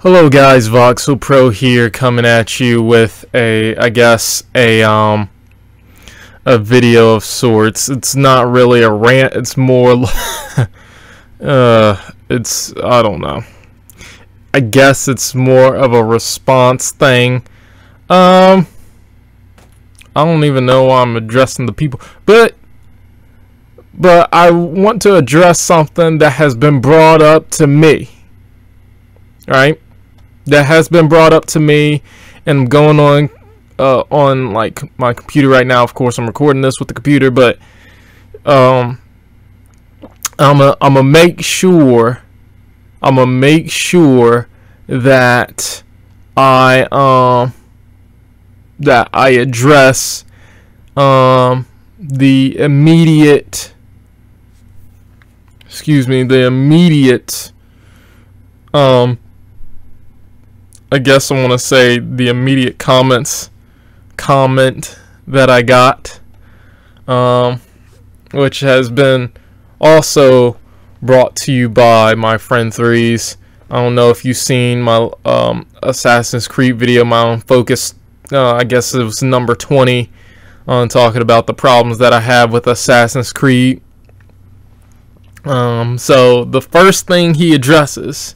Hello guys, Voxel Pro here, coming at you with I guess a video of sorts. It's not really a rant, it's more I don't know. I guess it's more of a response thing. I don't even know why I'm addressing the people, but I want to address something that has been brought up to me. Right? That has been brought up to me, and I'm going on like my computer right now. Of course, I'm recording this with the computer, but I'm gonna make sure that I address the immediate I guess I want to say the immediate comment that I got, which has been also brought to you by my friend Threes. I don't know if you've seen my Assassin's Creed video, my Unfocused, I guess it was number 20, on talking about the problems that I have with Assassin's Creed. So the first thing he addresses,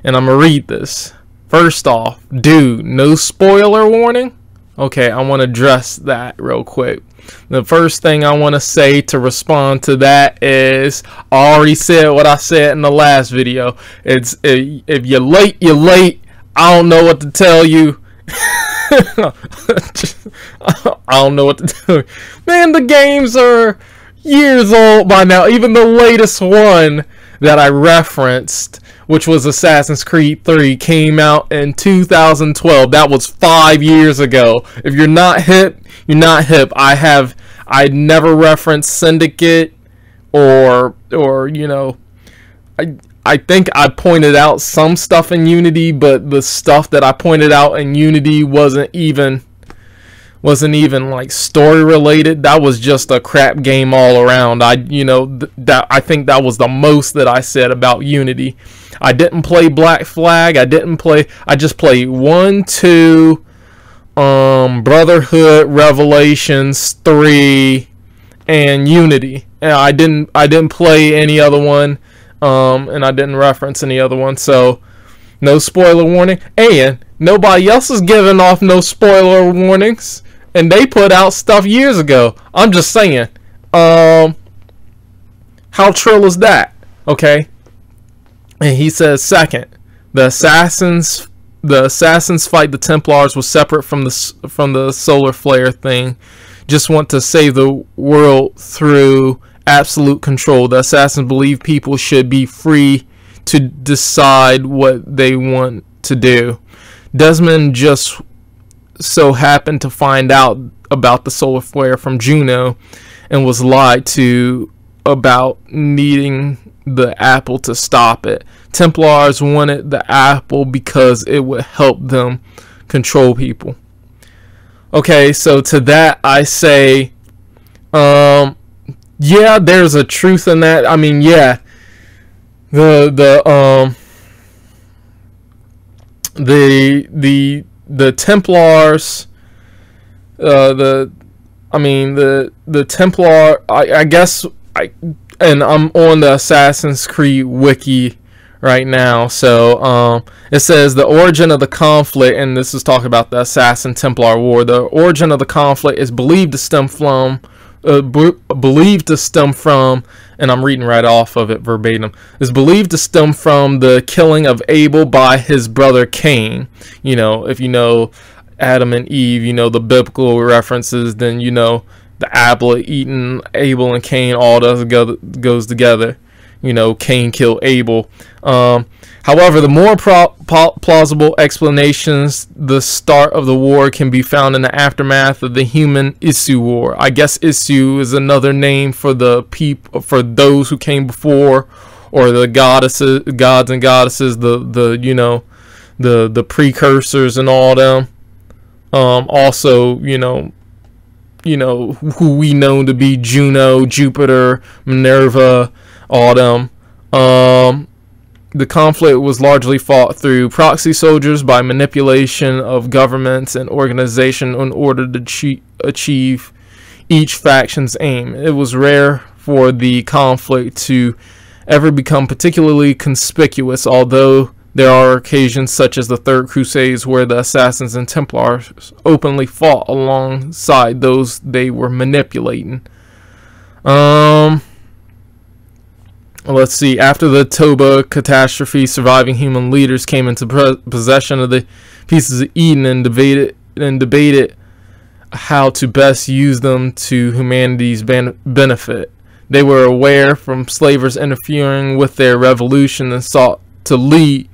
and I'm gonna read this. First off, dude, no spoiler warning? Okay, I want to address that real quick. The first thing I want to say to respond to that is, I already said what I said in the last video. It's if you're late, you're late. I don't know what to tell you. I don't know what to tell you. Man, the games are years old by now. Even the latest one that I referenced, which was Assassin's Creed 3, came out in 2012. That was 5 years ago. If you're not hip, you're not hip. I never referenced Syndicate or you know, I think I pointed out some stuff in Unity, but the stuff that I pointed out in Unity wasn't even like story related. That was just a crap game all around. I think that was the most that I said about Unity. I didn't play Black Flag. I just played 1, 2, Brotherhood, Revelations 3, and Unity. And I didn't play any other one, and I didn't reference any other one. So no spoiler warning, and nobody else is giving off no spoiler warnings. And they put out stuff years ago. I'm just saying. How trill is that? Okay. And he says, second, the assassins fight the Templars was separate from the solar flare thing. Just want to save the world through absolute control. The assassins believe people should be free to decide what they want to do. Desmond just so happened to find out about the solar flare from Juno and was lied to about needing the apple to stop it. Templars wanted the apple because it would help them control people. Okay, so to that I say, yeah, there's a truth in that. I mean, yeah, the Templars, the Templar, I guess, and I'm on the Assassin's Creed wiki right now. So it says the origin of the conflict, and this is talking about the Assassin Templar War. The origin of the conflict is believed to stem from, and I'm reading right off of it verbatim, is believed to stem from the killing of Abel by his brother Cain. You know, if you know Adam and Eve, you know the biblical references, then you know the apple eating Abel and Cain all goes together. You know, Cain killed Abel. However, the more plausible explanations, the start of the war can be found in the aftermath of the human Isu War. I guess Isu is another name for the for those who came before, or the gods and goddesses, the precursors and all them. Also, you know who we know to be Juno, Jupiter, Minerva, all them. The conflict was largely fought through proxy soldiers by manipulation of governments and organization in order to achieve each faction's aim. It was rare for the conflict to ever become particularly conspicuous, although there are occasions such as the Third Crusades where the Assassins and Templars openly fought alongside those they were manipulating. Let's see. After the Toba catastrophe, surviving human leaders came into possession of the pieces of Eden and debated how to best use them to humanity's benefit. They were aware from slavers interfering with their revolution and sought to lead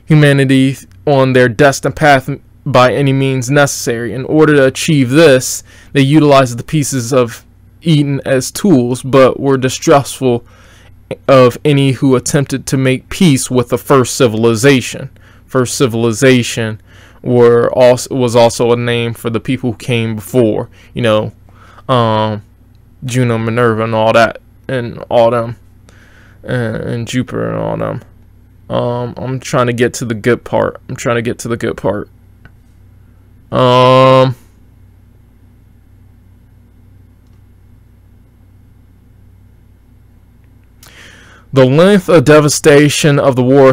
humanity on their destined path by any means necessary. In order to achieve this, they utilized the pieces of Eden as tools, but were distrustful of any who attempted to make peace with the first civilization. First civilization was also a name for the people who came before, you know, Juno, Minerva, and all that, and all them, and Jupiter and all them. I'm trying to get to the good part. The length of devastation of the war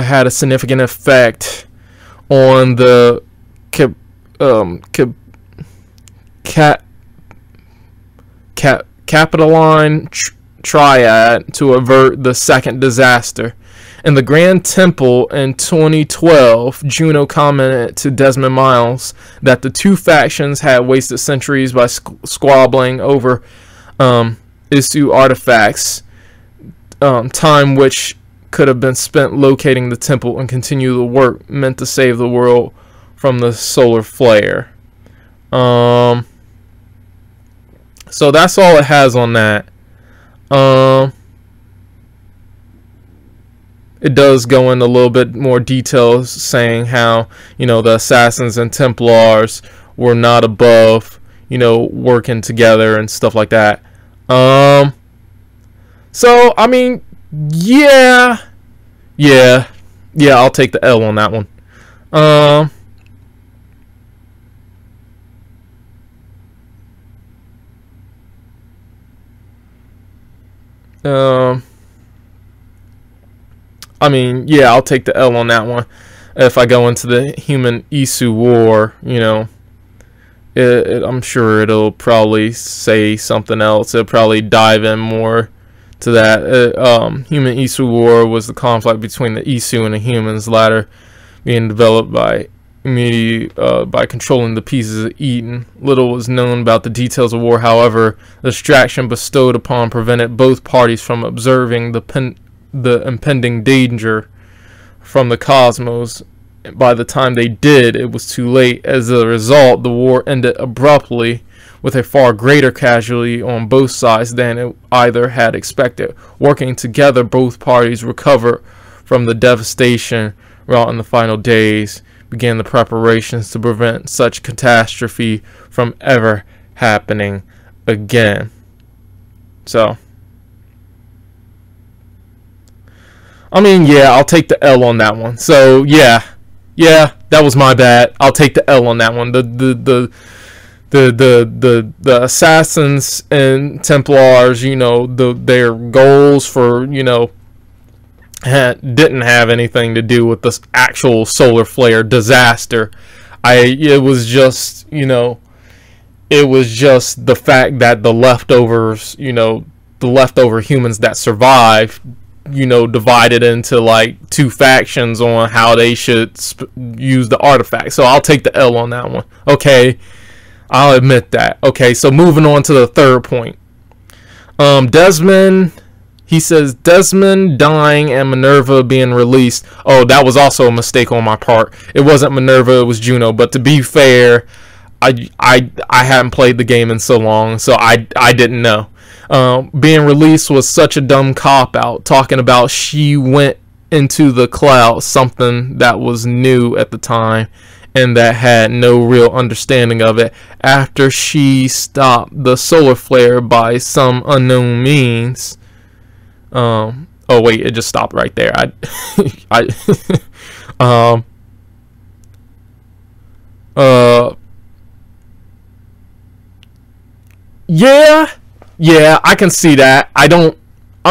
had a significant effect on the Capitoline Triad to avert the second disaster. In the Grand Temple in 2012, Juno commented to Desmond Miles that the two factions had wasted centuries by squabbling over Isu artifacts, time which could have been spent locating the temple and continue the work meant to save the world from the solar flare. So that's all it has on that. It does go into a little bit more details saying how, you know, the Assassins and Templars were not above, you know, working together and stuff like that. So, I mean, yeah, I'll take the L on that one. I mean, yeah, I'll take the L on that one. If I go into the human Isu war, you know, I'm sure it'll probably say something else. It'll probably dive in more to that. Human Isu war was the conflict between the Isu and the humans, latter being developed by by controlling the pieces of Eden. Little was known about the details of war. However, the distraction bestowed upon prevented both parties from observing the impending danger from the cosmos. By the time they did, it was too late. As a result, the war ended abruptly with a far greater casualty on both sides than it either had expected. Working together, both parties recovered from the devastation wrought in the final days, began the preparations to prevent such catastrophe from ever happening again. So, I mean, yeah, I'll take the L on that one. So, yeah, that was my bad. I'll take the L on that one. The Assassins and Templars, you know, their goals for, you know, didn't have anything to do with this actual solar flare disaster. It was just, you know, it was just the fact that the leftovers, you know, the leftover humans that survived, you know, divided into like two factions on how they should use the artifact. So I'll take the L on that one. Okay, I'll admit that. Okay, so moving on to the third point. Desmond, he says Desmond dying and Minerva being released. Oh, that was also a mistake on my part. It wasn't Minerva, it was Juno. But to be fair, I hadn't played the game in so long, so I didn't know. Being released was such a dumb cop-out, talking about she went into the cloud, something that was new at the time and that had no real understanding of it, after she stopped the solar flare by some unknown means. Oh wait, it just stopped right there. Yeah, I can see that. I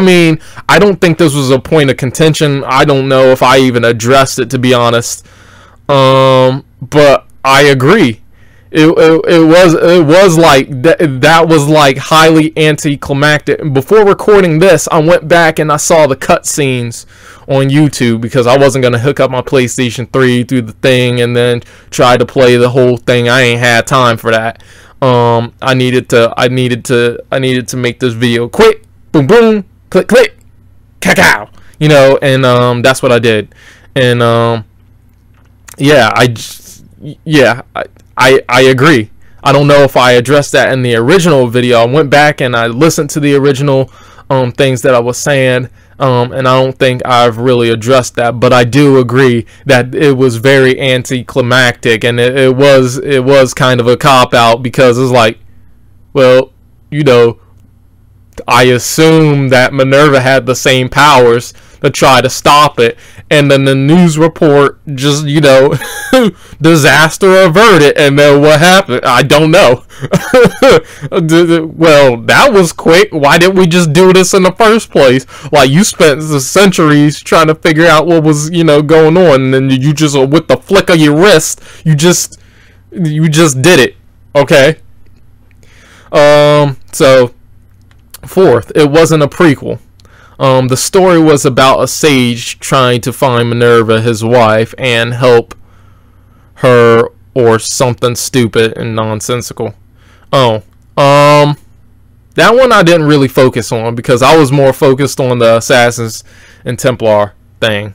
mean, I don't think this was a point of contention. I don't know if I even addressed it, to be honest. But I agree. It was like that was like highly anticlimactic. And before recording this, I went back and I saw the cutscenes on YouTube because I wasn't gonna hook up my PlayStation 3 through the thing and then try to play the whole thing. I ain't had time for that. I needed to make this video quick. Boom boom, click click, cacao. You know, and that's what I did. And yeah, I agree. I don't know if I addressed that in the original video. I went back and I listened to the original things that I was saying, and I don't think I've really addressed that. But I do agree that it was very anticlimactic, and it was kind of a cop out because it's like, well, you know, I assume that Minerva had the same powers to try to stop it, and then the news report just, you know, disaster averted, and then what happened? I don't know. Well, that was quick. Why didn't we just do this in the first place? Like, you spent centuries trying to figure out what was, you know, going on, and then you just, with the flick of your wrist, you just did it. Okay. So fourth, it wasn't a prequel. The story was about a sage trying to find Minerva, his wife, and help her, or something stupid and nonsensical. That one I didn't really focus on because I was more focused on the Assassins and Templar thing.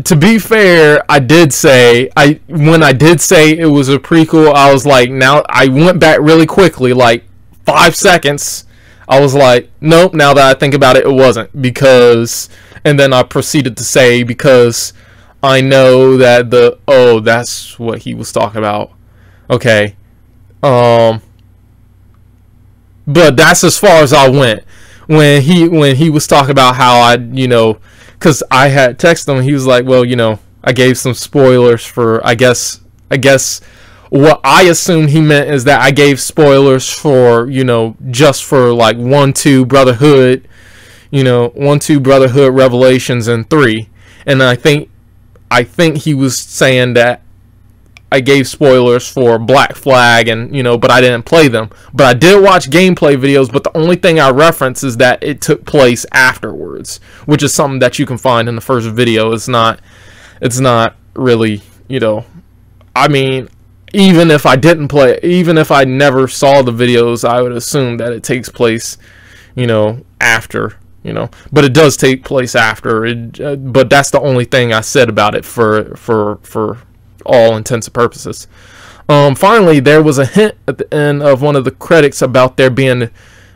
To be fair, I did say, when I did say it was a prequel, I was like, now I went back really quickly, like 5 seconds. I was like, nope, now that I think about it, it wasn't, because, and then I proceeded to say, because I know that that's what he was talking about. Okay. But that's as far as I went. When he was talking about how I, you know, because I had texted him, he was like, well, you know, I gave some spoilers for, I guess what I assumed he meant is that I gave spoilers for, you know, just for like 1, 2 Brotherhood, you know, 1, 2 Brotherhood Revelations and 3. And I think he was saying that I gave spoilers for Black Flag, and, you know, but I didn't play them. But I did watch gameplay videos, but the only thing I reference is that it took place afterwards, which is something that you can find in the first video. It's not really, you know, I mean, even if I didn't play, even if I never saw the videos, I would assume that it takes place, you know, after, you know, but it does take place after it, but that's the only thing I said about it for all intents and purposes. Finally, there was a hint at the end of one of the credits about there being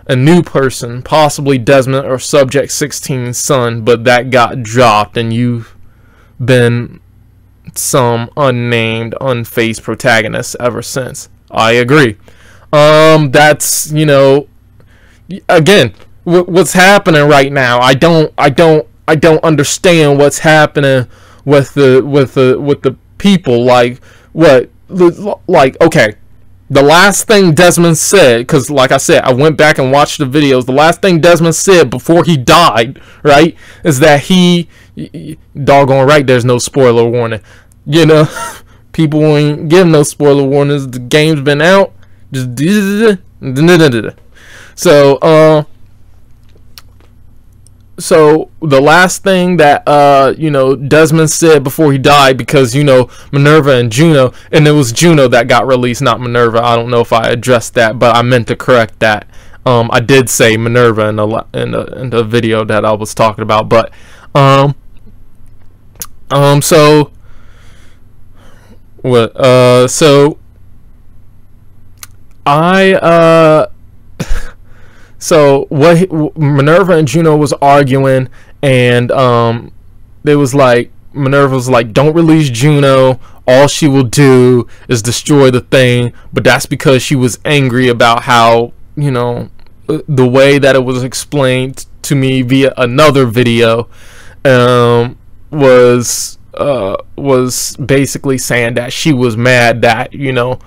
a new person, possibly Desmond or Subject 16's son, but that got dropped, and you've been some unnamed, unfaced protagonist ever since. I agree. That's, you know, again, what's happening right now. I don't understand what's happening with the people. Like, what, like, okay, the last thing Desmond said, because like I said, I went back and watched the videos, the last thing Desmond said before he died, right, is that he, doggone right, there's no spoiler warning, you know. People ain't giving no spoiler warnings. The game's been out, just so the last thing that you know, Desmond said before he died, because, you know, Minerva and Juno, and it was Juno that got released, not Minerva. I don't know if I addressed that, but I meant to correct that. I did say Minerva in the video that I was talking about, but so what, so I so what Minerva and Juno was arguing, and it was like, Minerva was like, don't release Juno, all she will do is destroy the thing. But that's because she was angry about how, you know, the way that it was explained to me via another video, was basically saying that she was mad that, you know,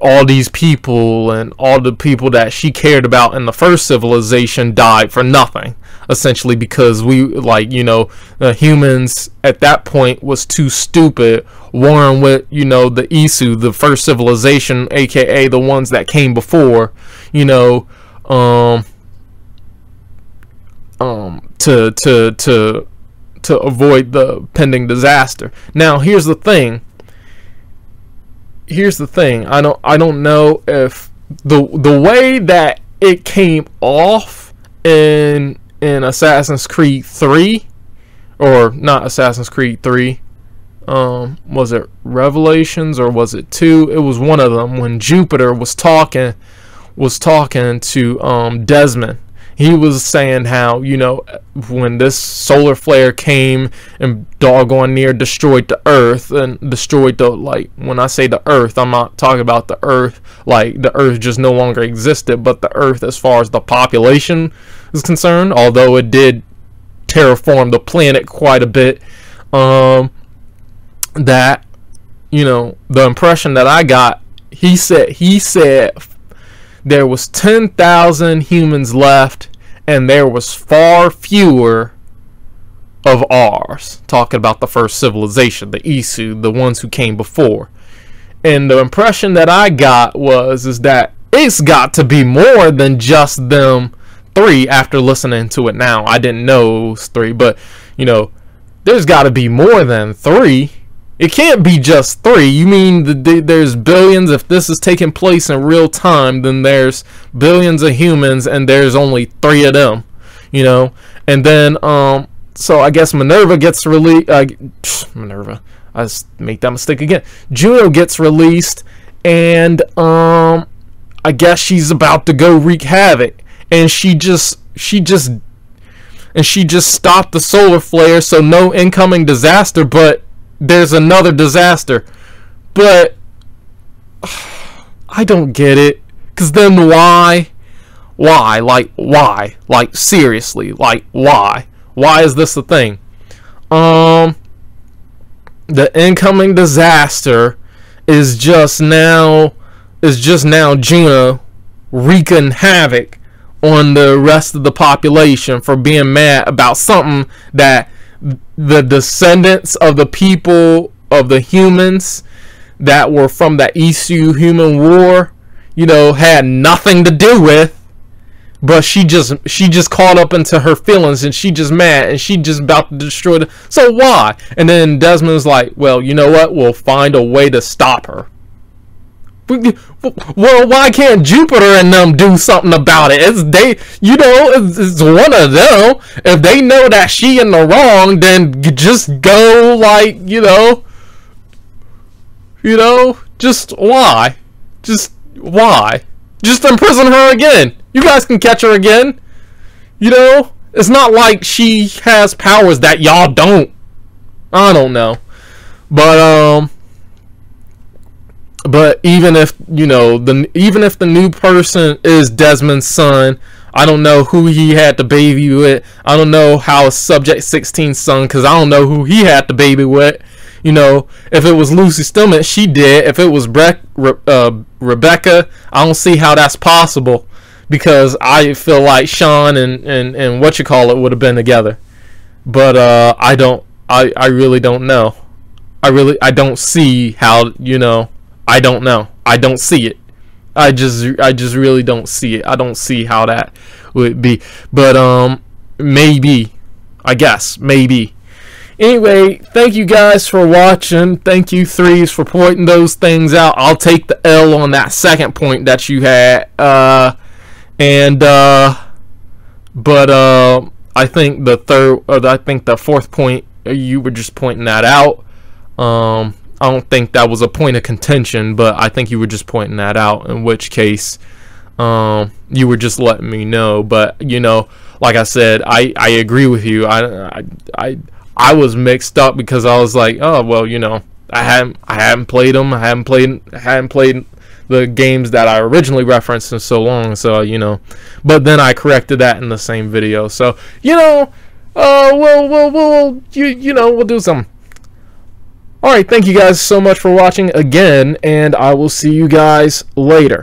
all these people and all the people that she cared about in the first civilization died for nothing, essentially, because we, like, you know, the humans at that point was too stupid warring with, you know, the Isu, the first civilization, aka the ones that came before, you know, to avoid the pending disaster. Now here's the thing. I don't know if the way that it came off in Assassin's Creed 3, or not Assassin's Creed 3, was it Revelations or was it 2? It was one of them, when Jupiter was talking to Desmond. He was saying how, you know, when this solar flare came and doggone near destroyed the Earth, and destroyed the, like, when I say the Earth, I'm not talking about the Earth like the Earth just no longer existed, but the Earth as far as the population is concerned, although it did terraform the planet quite a bit. That, you know, the impression that I got, he said there was 10,000 humans left, and there was far fewer of ours. Talking about the first civilization, the Isu, the ones who came before. And the impression that I got is that it's got to be more than just them three. After listening to it now, I didn't know it was three, but, you know, there's got to be more than three. It can't be just three. You mean there's billions? If this is taking place in real time, then there's billions of humans and there's only three of them, you know? And then, so I guess Minerva gets released. Minerva, I just make that mistake again. Juno gets released, and I guess she's about to go wreak havoc, and she just stopped the solar flare, so no incoming disaster, but there's another disaster. But I don't get it, because then why, like seriously, like why is this a thing? The incoming disaster is just now Juno wreaking havoc on the rest of the population for being mad about something that the descendants of the people, of the humans that were from the Isu human war, you know, had nothing to do with. But she just caught up into her feelings, and she just mad, and she just about to destroy the. So why? And then Desmond's like, well, you know what? We'll find a way to stop her. Well, why can't Jupiter and them do something about it? It's one of them. If they know that she in the wrong, then just go, like, just why? Just why? Just imprison her again. You guys can catch her again. You know, it's not like she has powers that y'all don't. I don't know. But even if, even if the new person is Desmond's son, I don't know who he had the baby with. I don't know how Subject 16's son, because I don't know who he had the baby with. You know, if it was Lucy Stillman, she did. If it was Rebecca, I don't see how that's possible, because I feel like Sean and what you call it would have been together. But I really don't know. I don't see how, I don't know. I don't see it. I just really don't see it. I don't see how that would be. But maybe. I guess. Maybe. Anyway, thank you guys for watching. Thank you, Threes, for pointing those things out. I'll take the L on that second point that you had. But I think the fourth point, you were just pointing that out. I don't think that was a point of contention, but I think you were just pointing that out, in which case you were just letting me know. But, like I said, I agree with you. I was mixed up, because I was like, oh, well, I hadn't played them. I hadn't played the games that I originally referenced in so long. So, you know, but then I corrected that in the same video. So, you know, we'll do some. All right, thank you guys so much for watching again, and I will see you guys later.